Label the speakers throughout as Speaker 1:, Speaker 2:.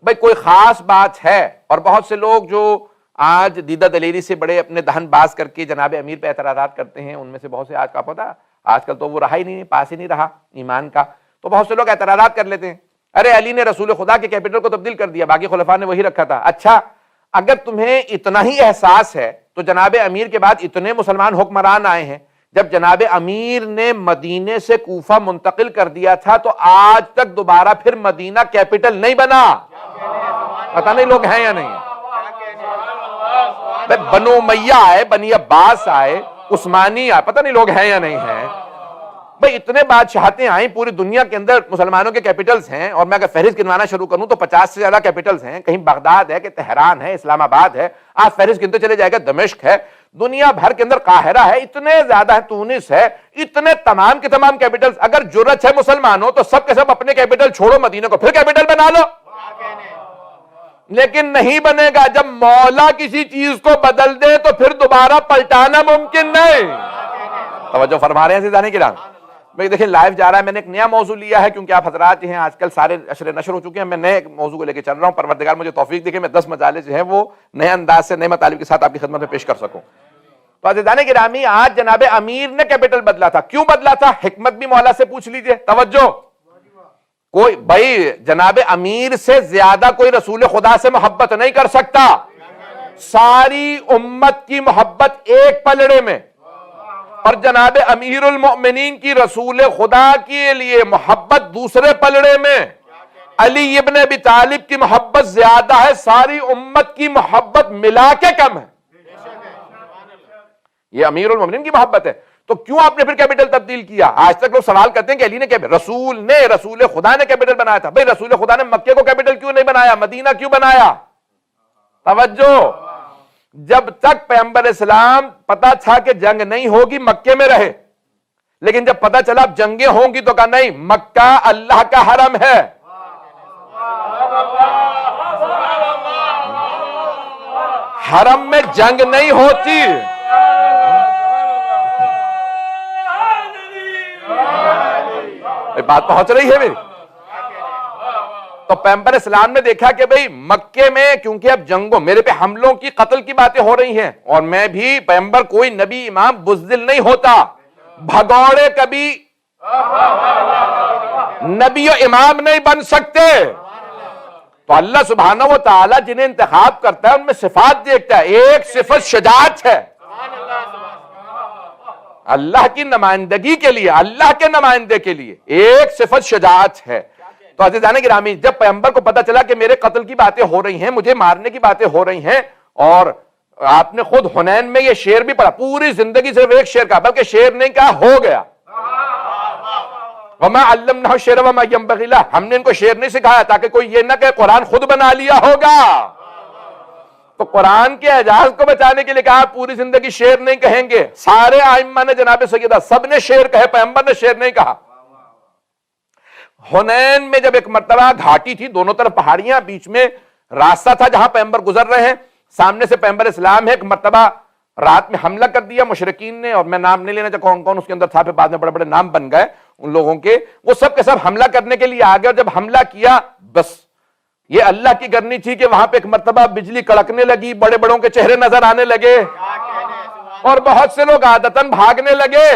Speaker 1: بھئی کوئی خاص بات ہے؟ اور بہت سے لوگ جو آج دیدہ دلیری سے بڑے اپنے دہن باز کر کے جناب امیر پہ اعتراضات کرتے ہیں، ان میں سے بہت سے آج کا پتہ آج کل تو وہ رہا ہی نہیں، پاس ہی نہیں رہا ایمان کا، تو بہت سے لوگ اعتراضات کر لیتے ہیں، ارے علی نے رسول خدا کے کیپٹل کو تبدیل کر دیا، باقی خلفاء نے وہی رکھا تھا۔ اچھا، اگر تمہیں اتنا ہی احساس ہے تو جناب امیر کے بعد اتنے مسلمان حکمران آئے ہیں، جب جناب امیر نے مدینے سے کوفہ منتقل کر دیا تھا تو آج تک دوبارہ پھر مدینہ کیپٹل نہیں بنا۔ پتہ نہیں لوگ ہیں یا نہیں؟ بنو امیہ آئے، بنی عباس آئے، عثمانی آئے، پتہ نہیں لوگ ہیں یا نہیں ہیں؟ بھئی اتنے بادشاہتیں آئیں، پوری دنیا کے اندر مسلمانوں کے کیپٹلز ہیں، اور میں اگر فہرست گنوانا شروع کروں تو 50 سے زیادہ کیپٹلز ہیں، کہیں بغداد ہے، کہ تہران ہے، اسلام آباد ہے، آج فہرست گنتے چلے جائے گا، دمشق ہے، دنیا بھر کے اندر قاہرہ ہے، اتنے زیادہ ہے، تونس ہے، اتنے تمام کے تمام کیپٹلز۔ اگر جرأت ہے مسلمانوں تو سب کے سب اپنے کیپٹل چھوڑو، مدینہ کو پھر کیپٹل بنا لو، لیکن نہیں بنے گا۔ جب مولا کسی چیز کو بدل دے تو پھر دوبارہ پلٹانا ممکن نہیں۔ توجہ فرما رہے ہیں عزیزان کرام؟ میں دیکھیں لائیو جا رہا ہے، میں نے ایک نیا موضوع لیا ہے، کیونکہ آپ حضرات جو ہیں آج کل سارے نشر ہو چکے ہیں، میں نئے موضوع کو لے کے چل رہا ہوں۔ پروردگار مجھے توفیق دے کہ میں 10 مجالس جو ہیں وہ نئے انداز سے، نئے مطالب کے ساتھ آپ کی خدمت میں پیش کر سکوں۔ تو عزیزان گرامی، آج جناب امیر نے کیپٹل بدلا تھا، کیوں بدلا تھا؟ حکمت بھی مولا سے پوچھ لیجئے۔ توجہ، کوئی بھائی جناب امیر سے زیادہ کوئی رسول خدا سے محبت نہیں کر سکتا۔ ساری امت کی محبت ایک پلڑے میں، اور جناب امیر المؤمنین کی رسول خدا کے لیے محبت دوسرے پلڑے میں۔ علی ابن ابی طالب کی محبت زیادہ ہے، ساری امت کی محبت ملا کے کم ہے۔ یہ امیر المؤمنین کی محبت ہے، تو کیوں آپ نے پھر کیپٹل تبدیل کیا؟ آج تک لوگ سوال کرتے ہیں کہ علی نے رسول خدا نے کیپٹل بنایا تھا۔ بھئی رسول خدا نے مکے کو کیپٹل کیوں نہیں بنایا؟ مدینہ کیوں بنایا؟ توجہ، جب تک پیغمبر اسلام پتا تھا کہ جنگ نہیں ہوگی مکے میں رہے، لیکن جب پتا چلا اب جنگیں ہوں گی تو کہا نہیں، مکہ اللہ کا حرم ہے۔ حرم میں جنگ نہیں ہوتی۔ بات پہنچ رہی ہے میری؟ تو پیغمبر اسلام نے دیکھا کہ بھئی مکے میں کیونکہ اب جنگوں، میرے پہ حملوں کی، قتل کی باتیں ہو رہی ہیں، اور میں بھی پیغمبر کوئی نبی امام بزدل نہیں ہوتا، بھگوڑے کبھی نبی و امام نہیں بن سکتے۔ تو اللہ سبحانہ و تعالی جنہیں انتخاب کرتا ہے ان میں صفات دیکھتا ہے، ایک صفت شجاعت ہے، اللہ کی نمائندگی کے لیے، اللہ کے نمائندے کے لیے ایک صفت شجاعت ہے۔ تو عزیزان گرامی، جب پیغمبر کو پتا چلا کہ میرے قتل کی باتیں ہو رہی ہیں، مجھے مارنے کی باتیں ہو رہی ہیں، اور آپ نے خود حنین میں یہ شعر بھی پڑھا، پوری زندگی صرف ایک شعر کہا، بلکہ شعر نہیں کہا، ہو گیا۔ وما علمنہ الشعر وما ينبغی لہ، ہم نے ان کو شعر نہیں سکھایا تاکہ کوئی یہ نہ کہ قرآن خود بنا لیا ہوگا۔ تو قرآن کے اعجاز کو بچانے کے لیے کہا پوری زندگی شعر نہیں کہیں گے۔ سارے ائمہ نے، جناب سیدہ سب نے شعر کہے، پیغمبر نے شعر نہیں کہا۔ حنین میں جب ایک مرتبہ گھاٹی تھی، دونوں طرف پہاڑیاں، بیچ میں راستہ تھا جہاں پیغمبر گزر رہے ہیں، سامنے سے پیغمبر اسلام ہے، ایک مرتبہ رات میں حملہ کر دیا مشرکین نے، اور میں نام نہیں لینا چاہتا کون کون اس کے اندر تھا، پھر بعد میں بڑے بڑے نام بن گئے ان لوگوں کے، وہ سب کے سب حملہ کرنے کے لیے آگے، اور جب حملہ کیا بس یہ اللہ کی کرنی تھی کہ وہاں پہ ایک مرتبہ بجلی کڑکنے لگی، بڑے بڑوں کے چہرے نظر آنے لگے، اور بہت سے لوگ عادتاً بھاگنے لگے،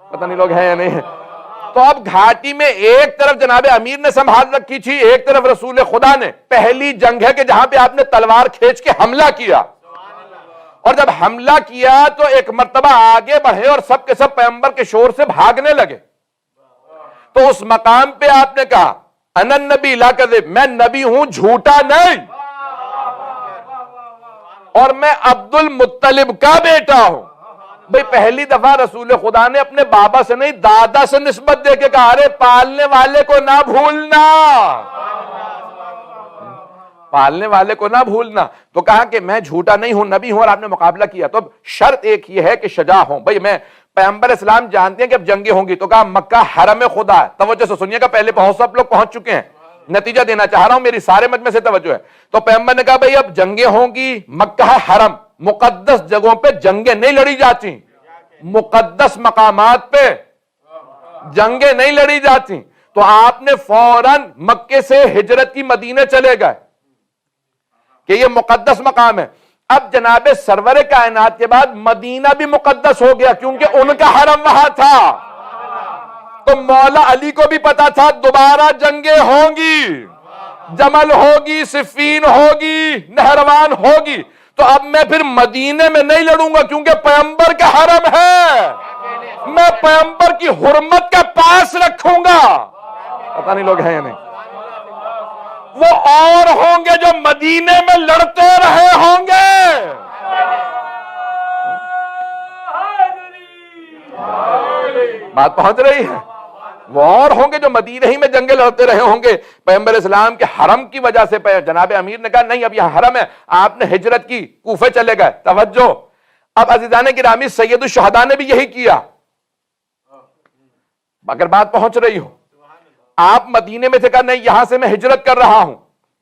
Speaker 1: پتہ نہیں لوگ ہیں یا نہیں۔ تو اب گھاٹی میں ایک طرف جناب امیر نے سنبھال رکھی تھی، ایک طرف رسول خدا نے۔ پہلی جنگ ہے کہ جہاں پہ آپ نے تلوار کھینچ کے حملہ کیا، اور جب حملہ کیا تو ایک مرتبہ آگے بڑھے اور سب کے سب پیغمبر کے شور سے بھاگنے لگے۔ تو اس مقام پہ آپ نے کہا انا النبی لا کذب، میں نبی ہوں، جھوٹا نہیں، اور میں عبد المطلب کا بیٹا ہوں۔ بھئی پہلی دفعہ رسول خدا نے اپنے بابا سے نہیں، دادا سے نسبت دے کے کہا، ارے پالنے والے کو نہ بھولنا، پالنے والے کو نہ بھولنا۔ تو کہا کہ میں جھوٹا نہیں ہوں، نبی ہوں، اور آپ نے مقابلہ کیا۔ تو اب شرط ایک یہ ہے کہ شجاع ہوں۔ بھئی میں پیغمبر اسلام جانتے ہیں کہ اب جنگیں ہوں گی، تو کہا مکہ حرم خدا ہے۔ توجہ سے سنیے گا، پہلے سب لوگ پہنچ چکے ہیں، نتیجہ دینا چاہ رہا ہوں، میری سارے مجمع سے توجہ ہے۔ تو پیغمبر نے کہا بھئی اب جنگیں ہوں گی، مکہ ہے حرم، مقدس جگہوں پہ جنگیں نہیں لڑی جاتی، مقدس مقامات پہ جنگیں نہیں لڑی جاتی۔ تو آپ نے فوراً مکے سے ہجرت کی مدینے چلے گئے، کہ یہ مقدس مقام ہے۔ اب جناب سرور کائنات کے بعد مدینہ بھی مقدس ہو گیا کیونکہ ان کا حرم وہاں تھا۔ تو مولا علی کو بھی پتا تھا دوبارہ جنگیں ہوں گی، جمل ہوگی، صفین ہوگی، نہروان ہوگی، تو اب میں پھر مدینے میں نہیں لڑوں گا کیونکہ پیغمبر کا حرم ہے، میں پیغمبر کی حرمت کا پاس رکھوں گا۔ پتہ نہیں لوگ ہیں یا نہیں؟ وہ اور ہوں گے جو مدینے میں لڑتے رہے ہوں گے، بات پہنچ رہی ہے؟ وہ اور ہوں گے جو مدینہ ہی میں جنگیں لڑتے رہے ہوں گے۔ پیغمبر اسلام کے حرم کی وجہ سے جناب امیر نے کہا نہیں اب یہاں حرم ہے، آپ نے ہجرت کی، کوفے چلے گئے۔ توجہ، اب عزیزان گرامی سید الشہداء نے بھی یہی کیا۔ اگر بات پہنچ رہی ہو، آپ مدینے میں سے کہا نہیں یہاں سے میں ہجرت کر رہا ہوں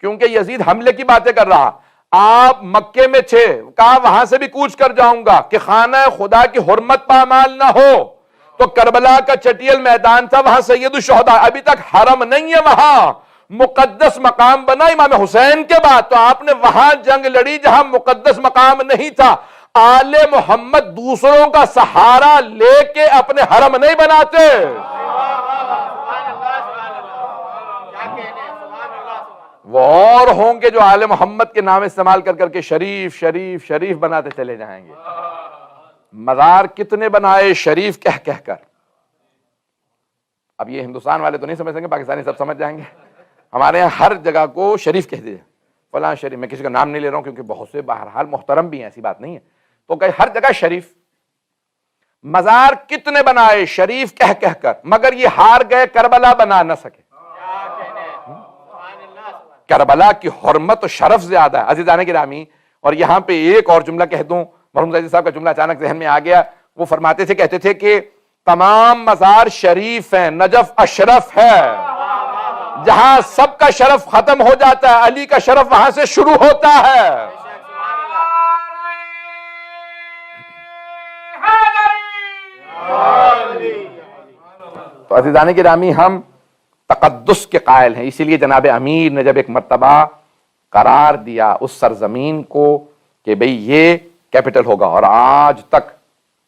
Speaker 1: کیونکہ یزید حملے کی باتیں کر رہا، آپ مکے میں تھے، کہا وہاں سے بھی کوچ کر جاؤں گا کہ خانہ خدا کی حرمت پامال نہ ہو، تو کربلا کا چٹیل میدان تھا، وہاں سید الشہداء، ابھی تک حرم نہیں ہے، وہاں مقدس مقام بنا امام حسین کے بعد، تو آپ نے وہاں جنگ لڑی جہاں مقدس مقام نہیں تھا۔ آل محمد دوسروں کا سہارا لے کے اپنے حرم نہیں بناتے۔ وہ اور ہوں گے جو آل محمد کے نام استعمال کر کر کے شریف شریف شریف بناتے چلے جائیں گے۔ مزار کتنے بنائے شریف کہہ کہہ کر۔ اب یہ ہندوستان والے تو نہیں سمجھ سکیں، پاکستانی سب سمجھ جائیں گے۔ ہمارے یہاں ہر جگہ کو شریف کہہ دیجیے، فلاں شریف، میں کسی کا نام نہیں لے رہا ہوں کیونکہ بہت سے بہرحال محترم بھی ہیں، ایسی بات نہیں ہے، تو کہ ہر جگہ شریف۔ مزار کتنے بنائے شریف کہہ کہہ کر، مگر یہ ہار گئے، کربلا بنا نہ سکے۔ کربلا کی حرمت و شرف زیادہ ہے عزیزان گرامی۔ اور یہاں پہ ایک اور جملہ کہہ دوں، مرحوم زیدی صاحب کا جملہ اچانک ذہن میں آ گیا، وہ فرماتے تھے، کہتے تھے کہ تمام مزار شریف ہیں، نجف اشرف ہے، جہاں سب کا شرف ختم ہو جاتا ہے علی کا شرف وہاں سے شروع ہوتا ہے۔ تو عزیزان گرامی ہم تقدس کے قائل ہیں، اسی لیے جناب امیر نے جب ایک مرتبہ قرار دیا اس سرزمین کو کہ بھئی یہ کیپٹل ہوگا، اور آج تک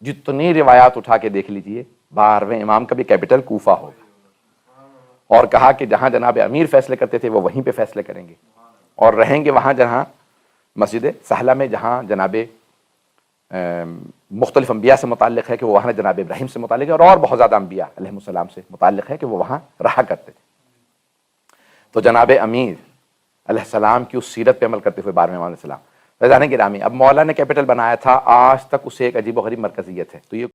Speaker 1: جتنی روایات اٹھا کے دیکھ لیجئے 12ویں امام کا بھی کیپٹل کوفہ ہوگا، اور کہا کہ جہاں جناب امیر فیصلے کرتے تھے وہ وہیں پہ فیصلے کریں گے، اور رہیں گے وہاں جہاں مسجد سہلہ میں جہاں جناب مختلف انبیاء سے متعلق ہے کہ وہ وہاں جناب ابراہیم سے متعلق ہے، اور بہت زیادہ انبیاء علیہ السلام سے متعلق ہے کہ وہ وہاں رہا کرتے تھے۔ تو جناب امیر علیہ السلام کی اس سیرت پہ عمل کرتے ہوئے 12ویں امام علیہ السلام، رضوان گرامی، اب مولا نے کیپٹل بنایا تھا، آج تک اسے ایک عجیب و غریب مرکزیت ہے۔ تو یہ